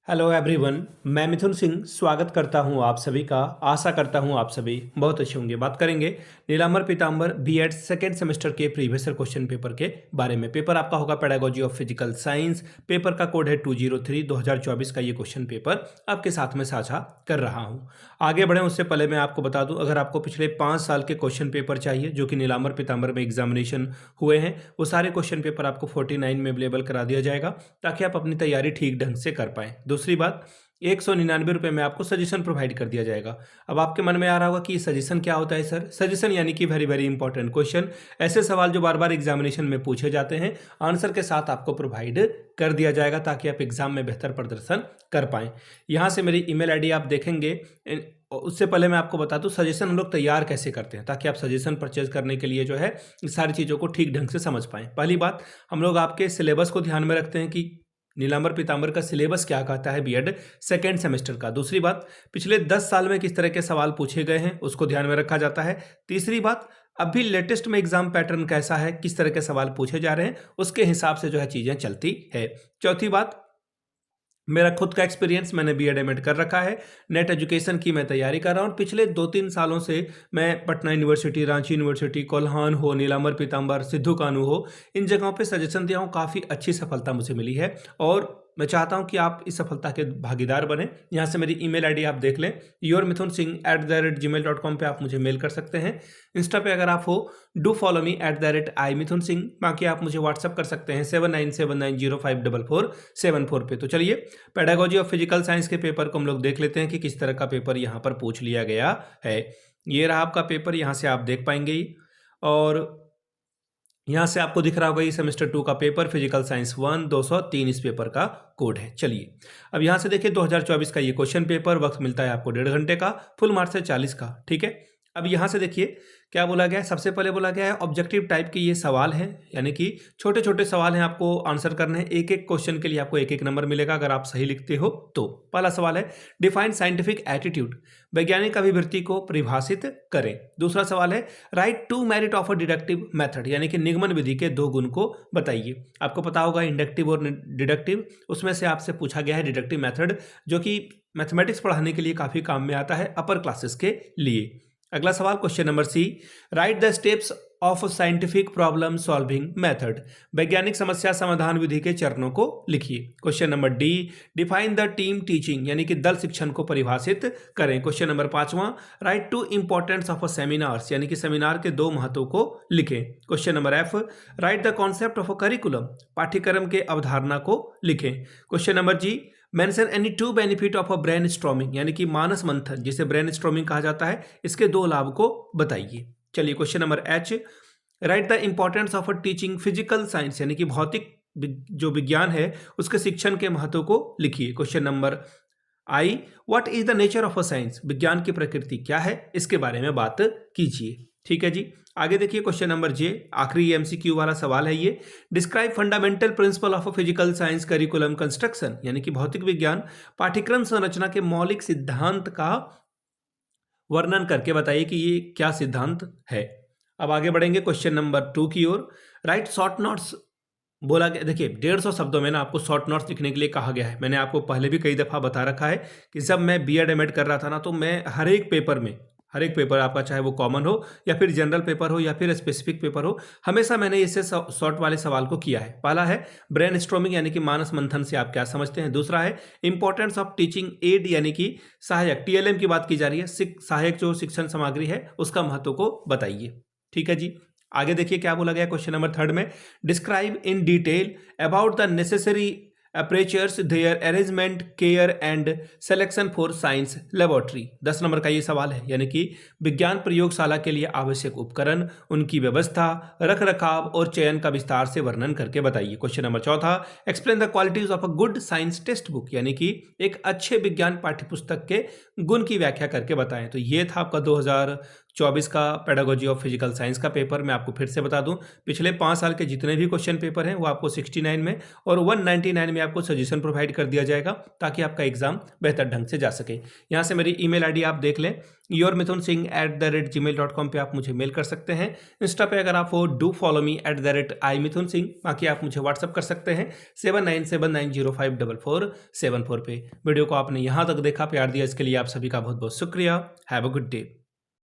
Hello everyone. मैं मिथुन सिंह स्वागत करता हूं आप सभी का। आशा करता हूं आप सभी बहुत अच्छे होंगे। बात करेंगे नीलांबर पीतांबर बीएड सेकेंड सेमेस्टर के प्रीवियस ईयर क्वेश्चन पेपर के बारे में। पेपर आपका होगा pedagogy of physical science. Paper का कोड है 203 2024 का ये क्वेश्चन पेपर आपके साथ में साझा कर रहा हूं। आगे बढ़े उससे पहले मैं आपको बता दूं, अगर आपको पिछले 5 साल के क्वेश्चन पेपर चाहिए जो कि नीलांबर पीतांबर में एग्जामिनेशन हुए हैं, वो सारे क्वेश्चन पेपर आपको 49 में अवेलेबल करा दिया जाएगा ताकि आप अपनी तैयारी ठीक ढंग से कर पाएं। दूसरी बात, 199 रुपये में आपको सजेशन प्रोवाइड कर दिया जाएगा। अब आपके मन में आ रहा होगा कि सजेशन क्या होता है सर? सजेशन यानी कि वेरी वेरी इंपॉर्टेंट क्वेश्चन, ऐसे सवाल जो बार बार एग्जामिनेशन में पूछे जाते हैं, आंसर के साथ आपको प्रोवाइड कर दिया जाएगा ताकि आप एग्जाम में बेहतर प्रदर्शन कर पाएं। यहाँ से मेरी ईमेल आईडी आप देखेंगे। उससे पहले मैं आपको बता दूं सजेशन हम लोग तैयार कैसे करते हैं ताकि आप सजेशन परचेज करने के लिए जो है इस सारी चीज़ों को ठीक ढंग से समझ पाएं। पहली बात, हम लोग आपके सिलेबस को ध्यान में रखते हैं कि नीलांबर पीतांबर का सिलेबस क्या कहता है बीएड सेकेंड सेमेस्टर का। दूसरी बात, पिछले 10 साल में किस तरह के सवाल पूछे गए हैं उसको ध्यान में रखा जाता है। तीसरी बात, अभी लेटेस्ट में एग्जाम पैटर्न कैसा है, किस तरह के सवाल पूछे जा रहे हैं, उसके हिसाब से जो है चीज़ें चलती है। चौथी बात, मेरा खुद का एक्सपीरियंस, मैंने बीएड एमएड कर रखा है, नेट एजुकेशन की मैं तैयारी कर रहा हूँ। पिछले 2-3 सालों से मैं पटना यूनिवर्सिटी, रांची यूनिवर्सिटी, कोल्हान हो, नीलांबर पीतांबर, सिद्धू कानू हो, इन जगहों पे सजेशन दिया हूँ। काफ़ी अच्छी सफलता मुझे मिली है और मैं चाहता हूँ कि आप इस सफलता के भागीदार बने। यहाँ से मेरी ईमेल आईडी आप देख लें, yourmithunsingh@gmail.com पे आप मुझे मेल कर सकते हैं। इंस्टा पे अगर आप हो, डू फॉलो मी @iMithunSingh। बाकी आप मुझे व्हाट्सअप कर सकते हैं 7979054474 पे। तो चलिए, पेडागोजी ऑफ फिजिकल साइंस के पेपर को हम लोग देख लेते हैं कि किस तरह का पेपर यहाँ पर पूछ लिया गया है। ये रहा आपका पेपर, यहाँ से आप देख पाएंगे ही। और यहाँ से आपको दिख रहा होगा ये सेमेस्टर 2 का पेपर फिजिकल साइंस 1 203 इस पेपर का कोड है। चलिए, अब यहाँ से देखिए 2024 का ये क्वेश्चन पेपर, वक्त मिलता है आपको 1.5 घंटे का, फुल मार्क्स है 40 का। ठीक है, अब यहाँ से देखिए क्या बोला गया है। सबसे पहले बोला गया है ऑब्जेक्टिव टाइप के ये सवाल हैं, यानी कि छोटे छोटे सवाल हैं, आपको आंसर करने हैं। एक एक क्वेश्चन के लिए आपको एक एक नंबर मिलेगा अगर आप सही लिखते हो तो। पहला सवाल है डिफाइन साइंटिफिक एटीट्यूड, वैज्ञानिक अभिवृत्ति को परिभाषित करें। दूसरा सवाल है write two merit of a deductive method, यानी कि निगमन विधि के 2 गुण को बताइए। आपको पता होगा इंडक्टिव और डिडक्टिव, उसमें से आपसे पूछा गया है डिडक्टिव मेथड, जो कि मैथमेटिक्स पढ़ाने के लिए काफ़ी काम में आता है अपर क्लासेस के लिए। अगला सवाल question number C, write the steps of scientific problem solving method, वैज्ञानिक समस्या समाधान विधि के चरणों को लिखिए। Question number D, define the team teaching, यानी कि दल शिक्षण को परिभाषित करें। क्वेश्चन नंबर 5वां, write two importance of a seminars, यानी कि सेमिनार के 2 महत्वों को लिखें। Question number F, write the concept of a curriculum, पाठ्यक्रम के अवधारणा को लिखें। Question number ji, mention any 2 benefit of a brainstorming, यानी कि मानस मंथन जिसे ब्रेन स्ट्रॉमिंग कहा जाता है, इसके 2 लाभ को बताइए। चलिए, question number H, right the importance of a teaching physical science, यानी कि भौतिक जो विज्ञान है उसके शिक्षण के महत्व को लिखिए। Question number I, what is the nature of a science, विज्ञान की प्रकृति क्या है, इसके बारे में बात कीजिए। ठीक है जी, आगे देखिए क्वेश्चन नंबर जे, आखिरी एमसीक्यू वाला सवाल है ये। Describe fundamental principle of a physical science curriculum construction, यानी कि भौतिक विज्ञान पाठ्यक्रम संरचना के मौलिक सिद्धांत का वर्णन करके बताइए कि ये क्या सिद्धांत है। अब आगे बढ़ेंगे क्वेश्चन नंबर 2 की ओर। राइट शॉर्ट नोट्स बोला गया, देखिए 150 शब्दों में ना आपको शॉर्ट नोट्स लिखने के लिए कहा गया है। मैंने आपको पहले भी कई दफ़ा बता रखा है कि जब मैं बीएड एमएड कर रहा था ना, तो मैं हर एक पेपर आपका, चाहे वो कॉमन हो या फिर जनरल पेपर हो या फिर स्पेसिफिक पेपर हो, हमेशा मैंने इससे शॉर्ट वाले सवाल को किया है। पहला है ब्रेन स्ट्रोमिंग, यानी कि मानस मंथन से आप क्या समझते हैं। दूसरा है इंपॉर्टेंस ऑफ टीचिंग एड, यानी कि सहायक, टीएलएम की बात की जा रही है, सहायक जो शिक्षण सामग्री है उसका महत्व को बताइए। ठीक है जी, आगे देखिए क्या बोला गया क्वेश्चन नंबर 3 में। Describe in detail about the necessary apparatus, their arrangement, care and selection for science laboratory. 10 number का ये सवाल है, यानी कि विज्ञान प्रयोगशाला के लिए आवश्यक उपकरण, उनकी व्यवस्था, रख रखाव और चयन का विस्तार से वर्णन करके बताइए। Question number 4, explain the qualities of a good science text book, यानी कि एक अच्छे विज्ञान पाठ्यपुस्तक के गुण की व्याख्या करके बताएं। तो ये था आपका 24 का पेडागोजी ऑफ फिजिकल साइंस का पेपर मैं आपको फिर से बता दूं, पिछले 5 साल के जितने भी क्वेश्चन पेपर हैं वो आपको 69 में और 199 में आपको सजेशन प्रोवाइड कर दिया जाएगा ताकि आपका एग्जाम बेहतर ढंग से जा सके। यहाँ से मेरी ईमेल आईडी आप देख लें, yourmithunsingh@gmail.com पे आप मुझे मेल कर सकते हैं। इंस्टा पे अगर आप हो डू फॉलो मी @imithunsingh, बाकी आप मुझे व्हाट्सअप कर सकते हैं 7979054474 पे। वीडियो को आपने यहाँ तक देखा, प्यार दिया, इसके लिए आप सभी का बहुत बहुत शुक्रिया। Have a good day.